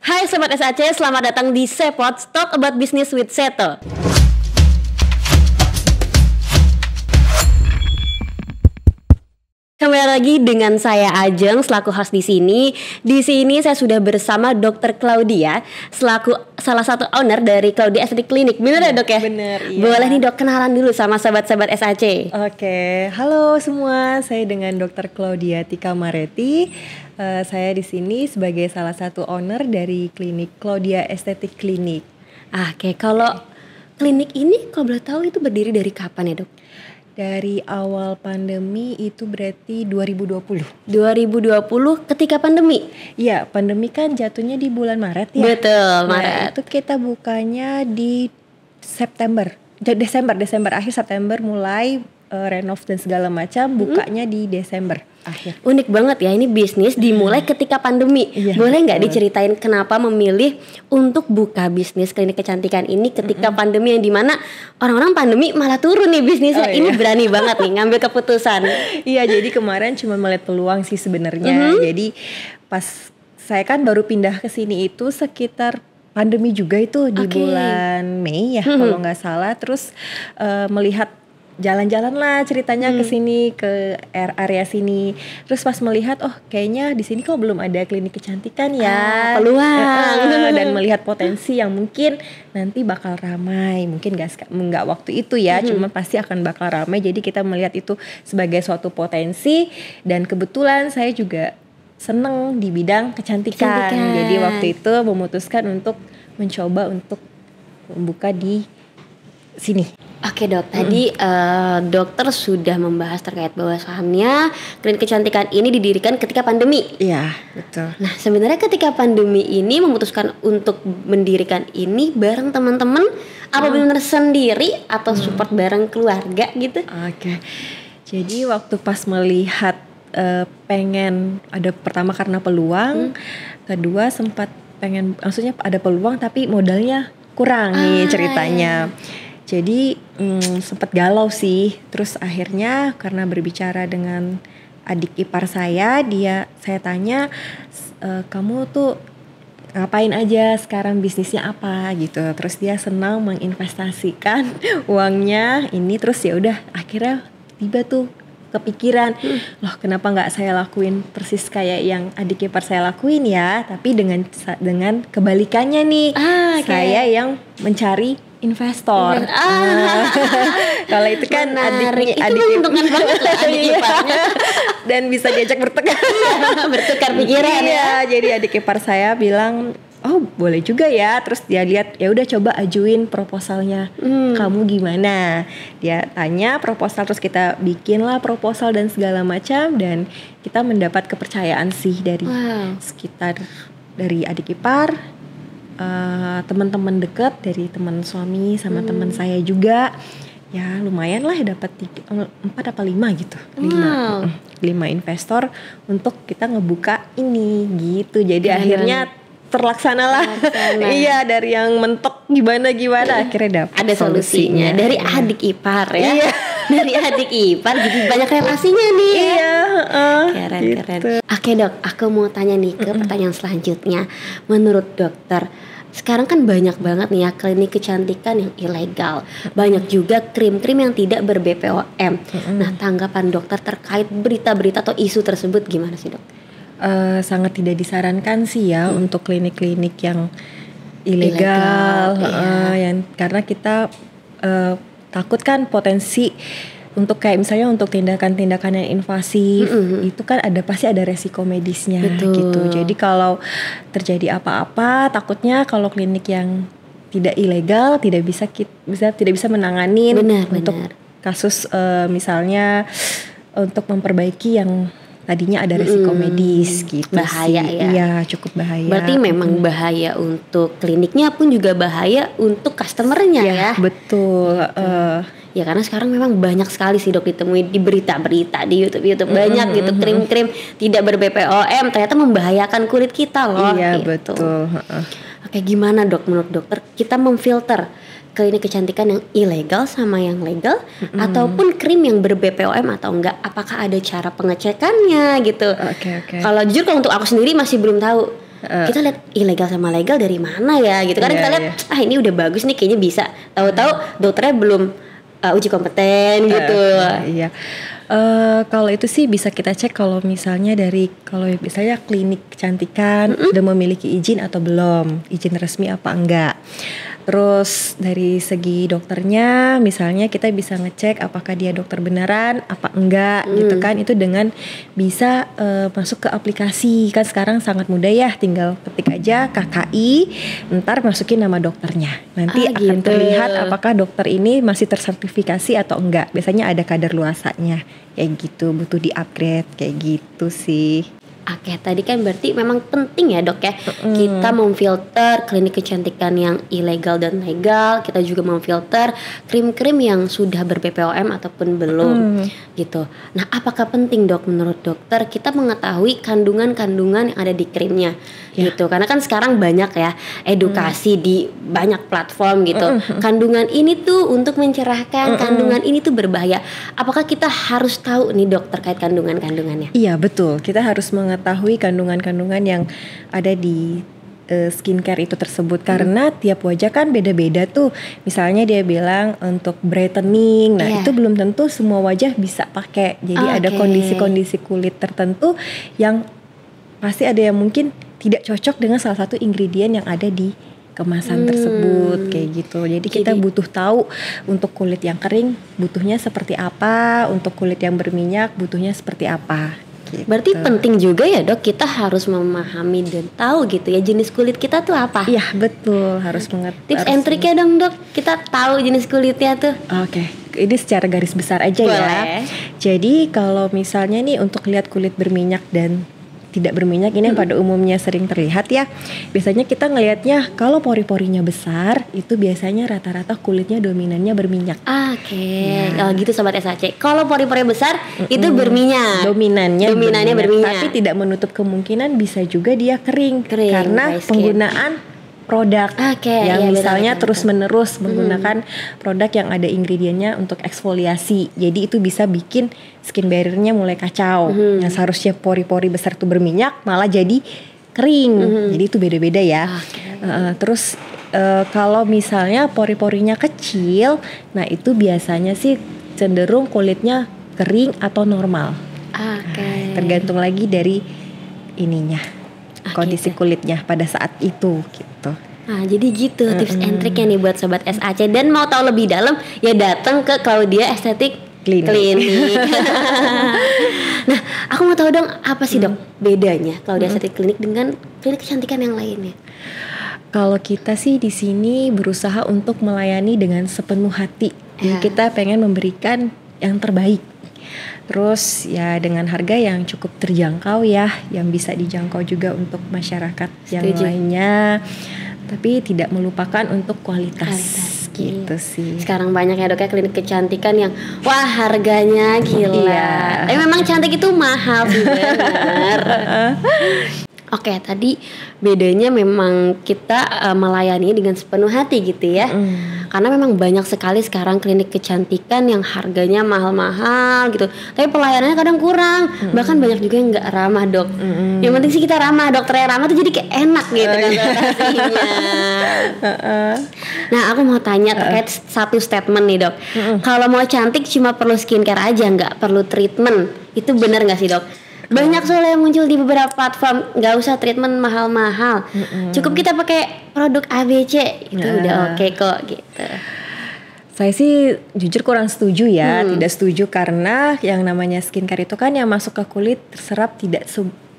Hai Sobat SAC, selamat datang di Sepot, Talk About Business with Seto. Kembali lagi dengan saya Ajeng selaku host di sini. Di sini saya sudah bersama Dr. Claudia selaku salah satu owner dari Claudia Estetik Clinic. Bener ya Dok ya? Bener, iya. Boleh nih Dok kenalan dulu sama sahabat-sahabat SAC. Oke, halo semua. Saya dengan Dr. Claudia Tika Mareti. Saya di sini sebagai salah satu owner dari klinik Claudia Estetik Clinic. Oke, kalau klinik ini kalau boleh tahu itu berdiri dari kapan ya Dok? Dari awal pandemi itu berarti 2020. 2020 ketika pandemi? Iya, pandemi kan jatuhnya di bulan Maret ya. Betul, Nah, Maret. itu kita bukanya di Desember akhir September mulai renov dan segala macam, bukanya di Desember akhir. Unik banget ya, ini bisnis dimulai ketika pandemi. Iya, Boleh nggak betul. diceritain kenapa memilih untuk buka bisnis klinik kecantikan ini ketika pandemi, yang dimana orang-orang pandemi malah turun nih bisnisnya. Oh, Ini iya. berani banget nih ngambil keputusan. Iya, jadi kemarin cuma melihat peluang sih sebenarnya. Jadi pas saya kan baru pindah ke sini itu sekitar pandemi juga itu di Oke. bulan Mei ya kalau nggak salah. Terus melihat jalan-jalan lah ceritanya ke sini, ke area sini. Terus pas melihat, oh kayaknya di sini kok belum ada klinik kecantikan ya. Peluang. Dan melihat potensi yang mungkin nanti bakal ramai. Mungkin nggak waktu itu ya, cuma pasti akan bakal ramai. Jadi kita melihat itu sebagai suatu potensi. Dan kebetulan saya juga seneng di bidang kecantikan. Jadi waktu itu memutuskan untuk mencoba untuk membuka di sini. Oke Dok, tadi dokter sudah membahas terkait bahwasannya klinik kecantikan ini didirikan ketika pandemi. Iya, betul. Nah, sebenarnya ketika pandemi ini memutuskan untuk mendirikan ini bareng teman-teman, apa benar sendiri atau support bareng keluarga gitu? Oke. Jadi waktu pas melihat pengen ada, pertama karena peluang, kedua sempat pengen, maksudnya ada peluang tapi modalnya kurang nih ceritanya. Jadi sempat galau sih. Terus akhirnya karena berbicara dengan adik ipar saya tanya, kamu tuh ngapain aja sekarang, bisnisnya apa gitu. Terus dia senang menginvestasikan uangnya ini. Terus ya udah akhirnya tiba tuh kepikiran, loh kenapa nggak saya lakuin persis kayak yang adik ipar saya lakuin ya, tapi dengan kebalikannya nih. Saya yang mencari investor. Kalau itu kan Menarik. adiknya, Itu menguntungkan banget loh adik iparnya. dan bisa diajak bertukar pikiran ya. Iya, jadi adik ipar saya bilang, oh boleh juga ya. Terus dia lihat, ya udah coba ajuin proposalnya, kamu gimana? Dia tanya proposal, terus kita bikinlah proposal dan segala macam, dan kita mendapat kepercayaan sih dari sekitar dari adik ipar, teman-teman dekat, dari teman suami sama teman saya juga. Ya lumayan lah, dapat 4 apa 5 gitu. 5 investor untuk kita ngebuka ini gitu. Jadi akhirnya terlaksana lah. Iya, dari yang mentok gimana akhirnya dapat Ada solusinya dari adik ipar ya. Iya. Dari adik ipar jadi banyak relasinya nih. Iya, Keren. gitu. Oke Dok, aku mau tanya nih ke pertanyaan selanjutnya. Menurut dokter, sekarang kan banyak banget nih ya klinik kecantikan yang ilegal. Banyak juga krim-krim yang tidak ber-BPOM. Nah, tanggapan dokter terkait berita-berita atau isu tersebut gimana sih Dok? Sangat tidak disarankan sih ya untuk klinik-klinik yang ilegal, yang karena kita takut kan potensi untuk kayak misalnya untuk tindakan-tindakan yang invasif itu kan pasti ada resiko medisnya. Betul. Gitu. Jadi kalau terjadi apa-apa, takutnya kalau klinik yang tidak ilegal tidak bisa menanganin untuk kasus misalnya untuk memperbaiki yang tadinya ada resiko medis gitu. Bahaya sih. ya. Iya, cukup bahaya. Berarti memang bahaya untuk kliniknya pun juga bahaya untuk customernya ya. Betul. Ya karena sekarang memang banyak sekali sih Dok ditemui di berita-berita di YouTube banyak gitu krim-krim tidak ber-BPOM ternyata membahayakan kulit kita loh. Iya, gitu. betul. Oke, gimana Dok menurut dokter kita memfilter klinik kecantikan yang ilegal sama yang legal ataupun krim yang ber-BPOM atau enggak? Apakah ada cara pengecekannya gitu? Oke. Kalau jujur untuk aku sendiri masih belum tahu. kita lihat ilegal sama legal dari mana ya gitu. Karena kita lihat ini udah bagus nih kayaknya bisa. Tahu-tahu dokternya belum uji kompeten gitu. Iya. Kalau itu sih bisa kita cek kalau misalnya kalau misalnya klinik kecantikan udah memiliki izin atau belum, izin resmi apa enggak. Terus dari segi dokternya misalnya kita bisa ngecek apakah dia dokter beneran apa enggak gitu kan. Itu dengan bisa masuk ke aplikasi, kan sekarang sangat mudah ya, tinggal ketik aja KKI, ntar masukin nama dokternya. Nanti akan terlihat apakah dokter ini masih tersertifikasi atau enggak. Biasanya ada kadarluarsanya kayak gitu, butuh di-upgrade kayak gitu sih. Oke, tadi kan berarti memang penting ya dok ya, kita memfilter klinik kecantikan yang ilegal dan legal. Kita juga memfilter krim-krim yang sudah ber-BPOM ataupun belum gitu. Nah, apakah penting dok menurut dokter kita mengetahui kandungan-kandungan yang ada di krimnya gitu? Karena kan sekarang banyak ya edukasi di banyak platform gitu. Kandungan ini tuh untuk mencerahkan, kandungan ini tuh berbahaya. Apakah kita harus tahu nih dok terkait kandungan-kandungannya? Iya betul, kita harus mengetahui kandungan-kandungan yang ada di skincare itu tersebut, karena tiap wajah kan beda-beda tuh. Misalnya dia bilang untuk brightening, nah itu belum tentu semua wajah bisa pakai. Jadi ada kondisi-kondisi kulit tertentu yang pasti ada yang mungkin tidak cocok dengan salah satu ingredient yang ada di kemasan tersebut kayak gitu. Jadi kita butuh tahu untuk kulit yang kering butuhnya seperti apa, untuk kulit yang berminyak butuhnya seperti apa. Gitu. Berarti penting juga ya dok, kita harus memahami dan tahu gitu ya jenis kulit kita tuh apa. Iya betul, harus mengerti. Tips and triknya dong dok, kita tahu jenis kulitnya tuh. Oke, ini secara garis besar aja ya. Jadi kalau misalnya nih untuk lihat kulit berminyak dan tidak berminyak ini yang pada umumnya sering terlihat ya. Biasanya kita ngelihatnya kalau pori-porinya besar itu biasanya rata-rata kulitnya dominannya berminyak. Kalau gitu sobat SAC, kalau pori-pori besar itu berminyak. Dominannya berminyak. Tapi tidak menutup kemungkinan bisa juga dia kering karena penggunaan produk yang misalnya terus-menerus menggunakan produk yang ada ingredientnya untuk eksfoliasi. Jadi itu bisa bikin skin barrier-nya mulai kacau. Yang seharusnya pori-pori besar itu berminyak malah jadi kering. Jadi itu beda-beda ya. Terus kalau misalnya pori-porinya kecil, nah itu biasanya sih cenderung kulitnya kering atau normal. Tergantung lagi dari ininya. Kondisi kulitnya pada saat itu gitu. Nah jadi gitu tips and triknya nih buat sobat SAC. Dan mau tahu lebih dalam ya datang ke Claudia Estetik Klinik. Nah aku mau tahu dong apa sih dok bedanya Claudia Estetik Klinik dengan klinik kecantikan yang lainnya? Kalau kita sih di sini berusaha untuk melayani dengan sepenuh hati. Jadi kita pengen memberikan yang terbaik. Terus ya dengan harga yang cukup terjangkau ya, yang bisa dijangkau juga untuk masyarakat yang lainnya, tapi tidak melupakan untuk kualitas gitu sih. Sekarang banyak ya dok ya klinik kecantikan yang wah harganya gila. Tapi memang cantik itu mahal sih benar. Oke, tadi bedanya memang kita melayani dengan sepenuh hati gitu ya. Karena memang banyak sekali sekarang klinik kecantikan yang harganya mahal-mahal gitu. Tapi pelayanannya kadang kurang. Bahkan banyak juga yang gak ramah dok. Yang penting sih kita ramah, dokternya ramah tuh jadi kayak enak gitu kan kasihnya. Nah aku mau tanya terkait satu statement nih dok. Kalau mau cantik cuma perlu skincare aja, gak perlu treatment. Itu benar gak sih dok? Banyak soalnya yang muncul di beberapa platform, nggak usah treatment mahal-mahal, cukup kita pakai produk ABC itu udah oke kok gitu. Saya sih jujur kurang setuju ya, tidak setuju karena yang namanya skincare itu kan yang masuk ke kulit terserap tidak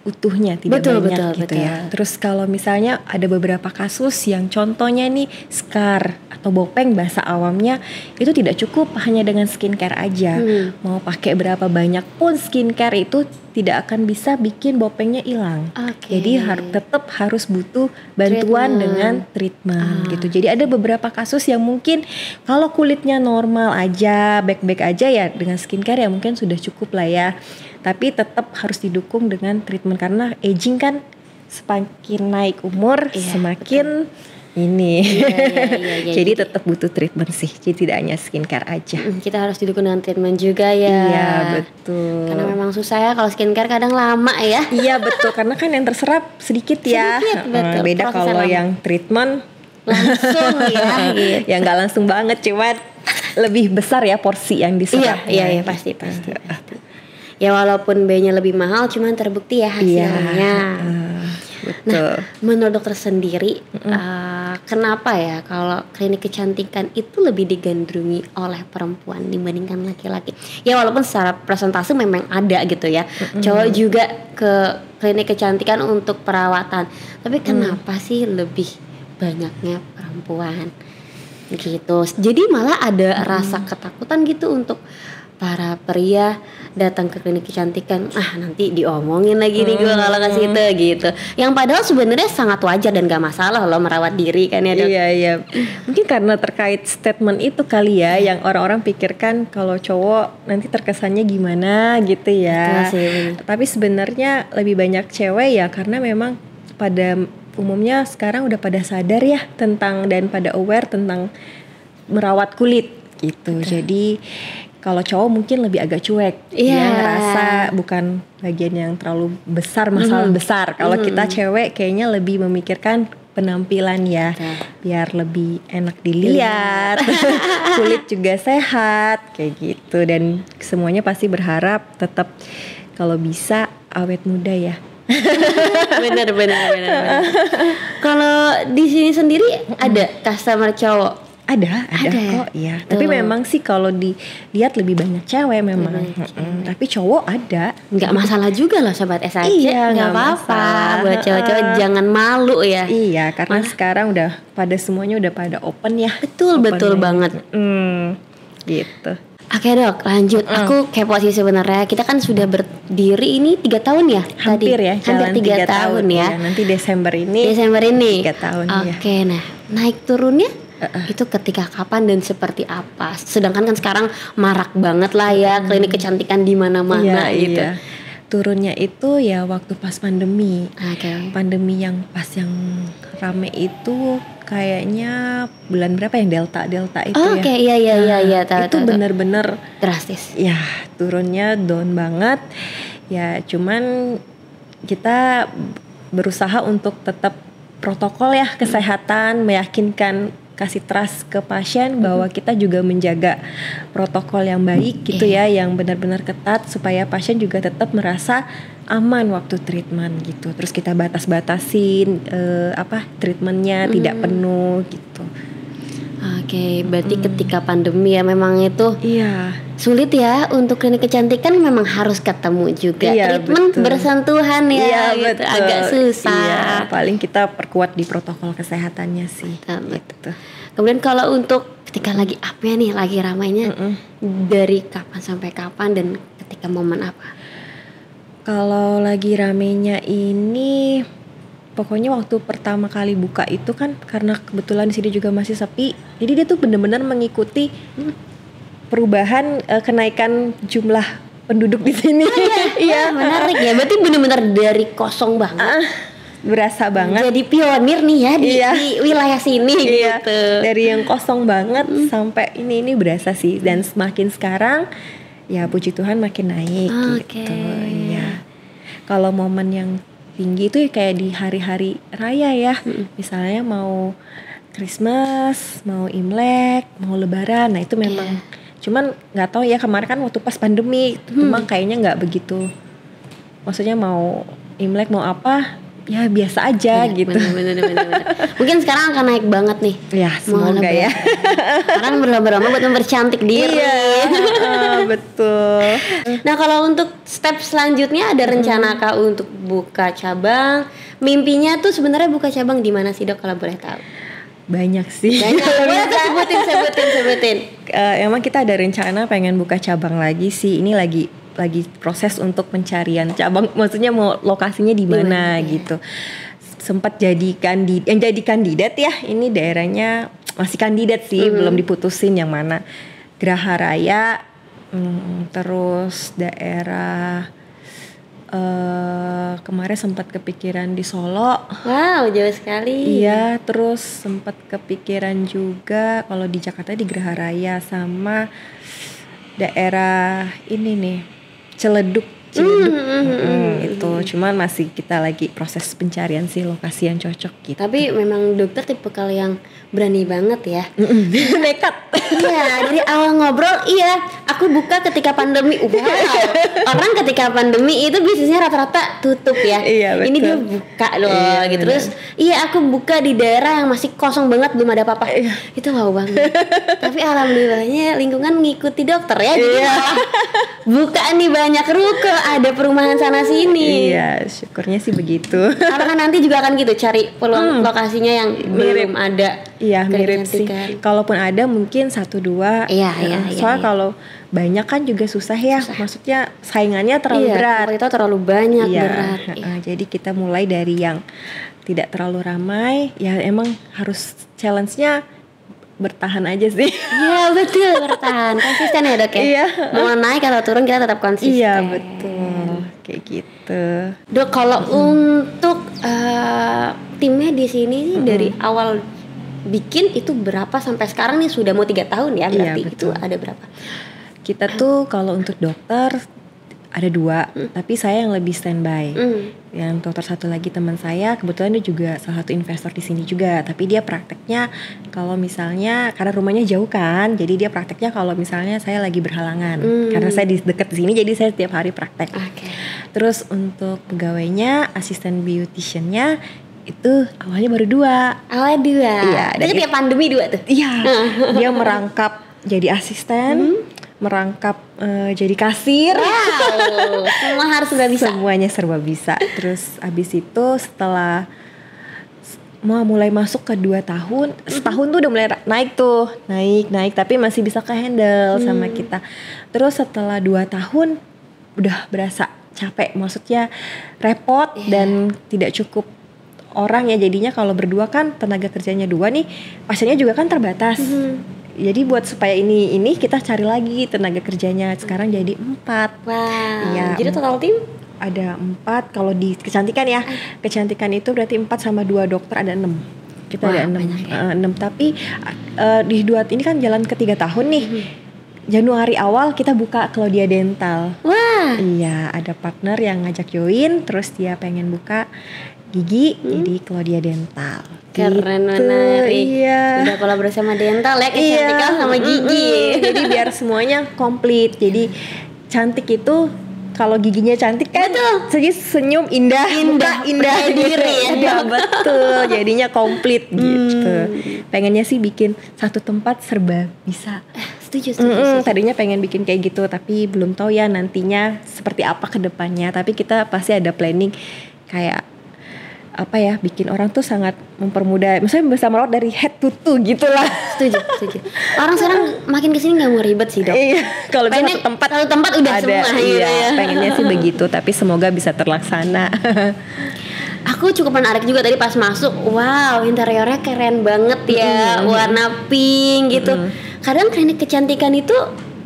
utuhnya, tidak banyak gitu ya. Terus kalau misalnya ada beberapa kasus yang contohnya nih scar atau bopeng bahasa awamnya itu tidak cukup hanya dengan skincare aja. Mau pakai berapa banyak pun skincare itu tidak akan bisa bikin bopengnya hilang. Jadi tetap harus butuh bantuan dengan treatment gitu. Jadi ada beberapa kasus yang mungkin kalau kulitnya normal aja, baik-baik aja ya dengan skincare ya mungkin sudah cukup lah ya. Tapi tetap harus didukung dengan treatment karena aging kan semakin naik umur semakin ini. Iya. Jadi tetap butuh treatment sih. Jadi tidak hanya skincare aja. Kita harus didukung dengan treatment juga ya. Iya, betul. Karena memang susah ya kalau skincare kadang lama ya. Iya, betul. Karena kan yang terserap sedikit ya. Betul. Beda Prosesnya kalau lama. yang treatment Langsung ya gitu. ya nggak langsung banget, cuman lebih besar ya porsi yang diserap. Iya, pasti. Ya walaupun B-nya lebih mahal, cuman terbukti ya hasilnya. Betul. Nah, menurut dokter sendiri, kenapa ya kalau klinik kecantikan itu lebih digandrungi oleh perempuan dibandingkan laki-laki? Ya walaupun secara presentase memang ada gitu ya, cowok juga ke klinik kecantikan untuk perawatan. Tapi kenapa sih lebih banyaknya perempuan gitu? Jadi malah ada rasa ketakutan gitu untuk para pria datang ke klinik kecantikan, nanti diomongin lagi nih gue kalau ke situ gitu. Yang padahal sebenarnya sangat wajar dan gak masalah loh merawat diri kan ya dok. Iya. Mungkin karena terkait statement itu kali ya, yang orang-orang pikirkan kalau cowok nanti terkesannya gimana gitu ya. Betul sih. Tapi sebenarnya lebih banyak cewek ya, karena memang pada umumnya sekarang udah pada sadar ya tentang dan pada aware tentang merawat kulit gitu. Jadi kalau cowok mungkin lebih agak cuek, dia ngerasa bukan bagian yang terlalu besar, masalah besar. Kalau kita cewek kayaknya lebih memikirkan penampilan ya, biar lebih enak dilihat, kulit juga sehat, kayak gitu. Dan semuanya pasti berharap tetap kalau bisa awet muda ya. Bener. Kalau di sini sendiri ada customer cowok? Ada kok ya. Tapi memang sih kalau dilihat lebih banyak cewek memang. Tapi cowok ada. Nggak masalah juga loh sobat SAC. Iya, nggak apa-apa. Buat cowok-cowok jangan malu ya. Iya, karena sekarang udah pada semuanya udah pada open ya. Betul banget. Gitu. Oke dok, lanjut. Aku kepo sih sebenarnya. Kita kan sudah berdiri ini 3 tahun ya? Hampir tadi? ya, hampir 3 tahun ya. Nanti Desember ini 3 tahun ya. Oke, nah naik turunnya itu ketika kapan dan seperti apa? Sedangkan kan sekarang marak banget lah ya klinik kecantikan di mana-mana gitu. Iya. Turunnya itu ya waktu pas pandemi. Pandemi yang pas yang rame itu kayaknya bulan berapa yang Delta itu ya. Iya, itu bener-bener drastis. Ya, turunnya down banget. Ya, cuman kita berusaha untuk tetap protokol ya kesehatan, meyakinkan, kasih trust ke pasien bahwa kita juga menjaga protokol yang baik gitu ya, yang benar-benar ketat supaya pasien juga tetap merasa aman waktu treatment gitu. Terus kita batas-batasin treatmentnya tidak penuh gitu. Oke, berarti ketika pandemi ya memang itu sulit ya untuk klinik kecantikan, memang harus ketemu juga. Treatment betul. Bersentuhan ya gitu. Agak susah. Iya, paling kita perkuat di protokol kesehatannya sih. Gitu. Kemudian kalau untuk ketika lagi apa nih, lagi ramainya dari kapan sampai kapan dan ketika momen apa? Kalau lagi ramainya ini pokoknya waktu pertama kali buka itu kan karena kebetulan di sini juga masih sepi. Jadi dia tuh benar-benar mengikuti perubahan kenaikan jumlah penduduk di sini. Iya, menarik ya. Berarti benar-benar dari kosong banget. Berasa banget. Jadi pionir nih ya di wilayah sini gitu. Dari yang kosong banget sampai ini berasa sih, dan semakin sekarang ya puji Tuhan makin naik gitu. Ya. Kalau momen yang tinggi itu kayak di hari-hari raya ya. Misalnya mau Christmas, mau Imlek, mau Lebaran. Nah, itu memang cuman nggak tahu ya, kemarin kan waktu pas pandemi memang kayaknya nggak begitu. Maksudnya mau Imlek mau apa ya biasa aja gitu. Bener. Mungkin sekarang akan naik banget nih. Ya semoga ya. Sekarang berlomba-lomba buat mempercantik diri. Iya, betul. Nah kalau untuk step selanjutnya ada rencana kah untuk buka cabang? Mimpinya tuh sebenarnya buka cabang di mana sih dok kalau boleh tahu? Banyak sih. Boleh sebutin. Emang kita ada rencana pengen buka cabang lagi sih. Ini lagi proses untuk pencarian cabang, maksudnya mau lokasinya di mana gitu. Sempat jadi kandidat ya. Ini daerahnya masih kandidat sih, belum diputusin yang mana. Geraha Raya, terus daerah Kemarin sempat kepikiran di Solo. Wow, jauh sekali. Iya, terus sempat kepikiran juga kalau di Jakarta di Geraha Raya sama daerah ini nih, Ciledug. Itu cuman masih kita lagi proses pencarian sih lokasi yang cocok gitu. Tapi memang dokter tipikal yang berani banget ya. Nekat. Iya, dari awal ngobrol aku buka ketika pandemi. Wow. Orang ketika pandemi itu bisnisnya rata-rata tutup ya. Iya, betul. Ini dia buka loh Iya, gitu. benar. Terus aku buka di daerah yang masih kosong banget, belum ada apa-apa. Itu wow banget. Tapi alhamdulillahnya lingkungan ngikuti dokter ya. Jadi malah buka nih banyak ruko, ada perumahan sana sini. Iya, syukurnya sih begitu. Apakah nanti juga akan gitu cari peluang lokasinya yang belum ada? Iya, mirip sih. Kecantikan. Kalaupun ada mungkin 1-2. Iya. Soalnya kalau banyak kan juga susah ya. Maksudnya saingannya terlalu berat. Itu terlalu banyak, Iya, berat. jadi kita mulai dari yang tidak terlalu ramai. Ya emang harus challenge-nya bertahan aja sih. Iya betul, bertahan konsisten ya dok ya. Iya. Mau naik atau turun kita tetap konsisten. Iya, betul. Kayak gitu. Dok, kalau untuk timnya di sini sih dari awal bikin itu berapa sampai sekarang nih sudah mau 3 tahun ya berarti. Iya, Itu betul. ada berapa? Kita tuh kalau untuk dokter ada 2, tapi saya yang lebih standby. Yang dokter satu lagi teman saya, kebetulan dia juga salah satu investor di sini juga, tapi dia prakteknya kalau misalnya karena rumahnya jauh kan, jadi dia prakteknya kalau misalnya saya lagi berhalangan. Karena saya di dekat di sini, jadi saya setiap hari praktek. Oke. Terus untuk pegawainya, asisten beauticiannya itu awalnya baru 2. Awalnya 2. Iya, Jadi tiap pandemi 2 tuh. Iya, dia merangkap jadi asisten, merangkap jadi kasir. Wow, semua harus sudah bisa. Semuanya serba bisa. Terus abis itu setelah mau mulai masuk ke 2 tahun, setahun tuh udah mulai naik tuh, naik, tapi masih bisa ke handle sama kita. Terus setelah 2 tahun udah berasa capek, maksudnya repot dan tidak cukup orang ya, jadinya kalau berdua kan tenaga kerjanya 2 nih, pasiennya juga kan terbatas. Jadi buat supaya ini kita cari lagi tenaga kerjanya, sekarang jadi 4. Wow. Iya. Jadi total tim Ada 4 kalau di kecantikan ya. Kecantikan itu berarti 4 sama 2 dokter ada 6. Kita Wah, ada 6. banyak ya. 6 tapi di 2 ini kan jalan ke 3 tahun nih. Januari awal kita buka Claudia Dental. Wah. Iya, ada partner yang ngajak join, terus dia pengen buka gigi, jadi Claudia Dental. Keren, Gitu, menarik. Iya. Udah kolaborasi sama dental ya, kecantikan sama gigi. Jadi biar semuanya komplit. Jadi cantik itu kalau giginya cantik kan, jadi senyum indah, muka indah percaya diri ya, Iya, Dok. betul. Jadinya komplit gitu. Pengennya sih bikin satu tempat serba bisa. Setuju. Tadinya pengen bikin kayak gitu, tapi belum tahu ya nantinya seperti apa ke depannya. Tapi kita pasti ada planning kayak apa ya, bikin orang tuh sangat mempermudah. Misalnya bisa merawat dari head to toe gitu lah. Setuju. Orang sekarang makin kesini nggak mau ribet sih dok. Iya, kalau bisa Pengen satu tempat udah ada, semua gitu iya, ya. pengennya sih begitu, tapi semoga bisa terlaksana. Aku cukup menarik juga tadi pas masuk. Wow, interiornya keren banget ya, warna pink gitu. Kadang klinik kecantikan itu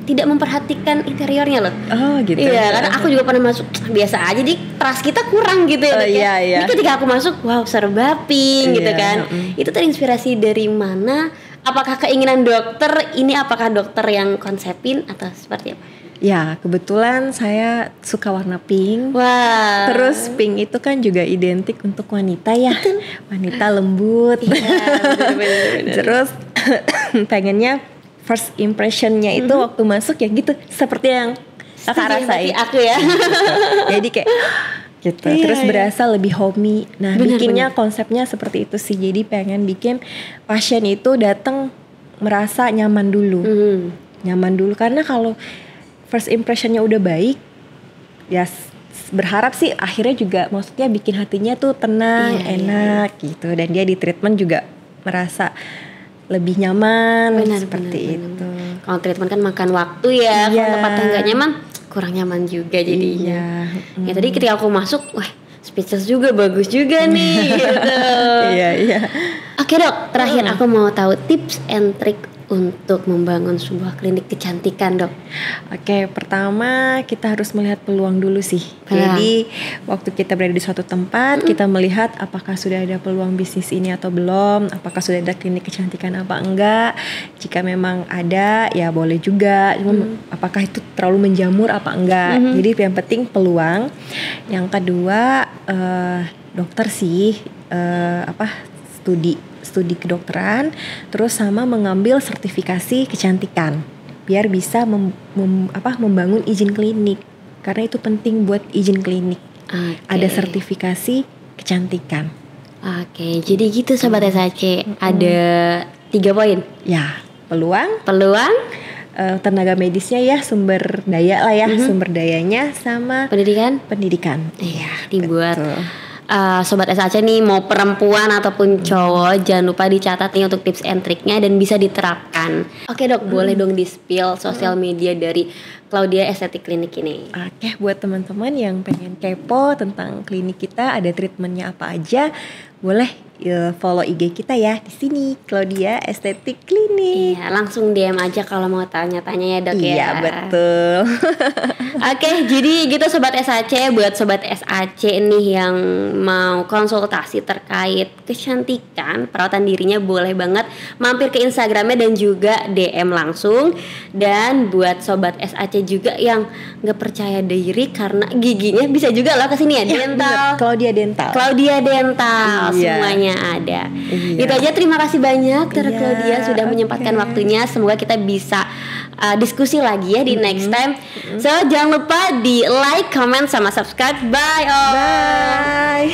tidak memperhatikan interiornya loh. Oh gitu. Iya, karena aku juga pernah masuk biasa aja, jadi trust kita kurang gitu ya. Oh, Dok, ya. iya. Ini ketika aku masuk, wow serba pink gitu Iya, kan. Itu terinspirasi dari mana? Apakah keinginan dokter ini? Apakah dokter yang konsepin atau seperti apa? Ya, kebetulan saya suka warna pink. Wah. Terus pink itu kan juga identik untuk wanita ya. Wanita lembut. Iya, bener. Terus pengennya first impressionnya itu waktu masuk ya gitu, seperti yang kakak rasain. Aku ya. Jadi kayak gitu. Iya, Terus iya. berasa lebih homey. Nah, Benar, bikinnya konsepnya seperti itu sih. Jadi pengen bikin pasien itu datang merasa nyaman dulu. Nyaman dulu, karena kalau first impressionnya udah baik, ya berharap sih akhirnya juga maksudnya bikin hatinya tuh tenang, Iya, enak gitu. Dan dia di treatment juga merasa lebih nyaman, seperti benar. itu. Kalau treatment kan makan waktu ya. Iya. Kalau tempatnya nggak nyaman, kurang nyaman juga jadinya. Iya. Ya tadi ketika aku masuk, wah speechless juga, bagus juga nih gitu. Iya. Oke dok, terakhir aku mau tahu tips and trick untuk membangun sebuah klinik kecantikan, Dok? Oke, pertama kita harus melihat peluang dulu sih. Jadi waktu kita berada di suatu tempat, kita melihat apakah sudah ada peluang bisnis ini atau belum, apakah sudah ada klinik kecantikan apa enggak. Jika memang ada, ya boleh juga. Cuma apakah itu terlalu menjamur apa enggak. Jadi yang penting peluang. Yang kedua, dokter sih studi kedokteran, terus sama mengambil sertifikasi kecantikan biar bisa membangun izin klinik, karena itu penting buat izin klinik. Ada sertifikasi kecantikan. Oke, jadi gitu Sobat SAC. Ada 3 poin. Ya, peluang, tenaga medisnya ya, sumber daya lah ya, sumber dayanya, sama pendidikan. Iya, dibuat. Sobat SAC nih, mau perempuan ataupun cowok, jangan lupa dicatat nih untuk tips and triknya dan bisa diterapkan. Oke Dok, boleh dong di-spill sosial media dari Claudia Estetik Klinik ini. Oke, buat teman-teman yang pengen kepo tentang klinik kita, ada treatmentnya apa aja, boleh follow IG kita ya di sini, Claudia Estetik Klinik. Iya, langsung DM aja kalau mau tanya-tanya ya Dok. Iya, betul. Oke, jadi gitu Sobat SAC. Buat Sobat SAC nih yang mau konsultasi terkait kecantikan, perawatan dirinya, boleh banget mampir ke Instagramnya dan juga DM langsung. Dan buat Sobat SAC juga yang gak percaya diri karena giginya, bisa juga loh kesini ya, dental. Claudia Dental, semuanya ada. Itu aja, terima kasih banyak Dr. Claudia sudah menyempatkan waktunya. Semoga kita bisa diskusi lagi ya di next time. So jangan lupa di like, comment, sama subscribe. Bye all. Bye.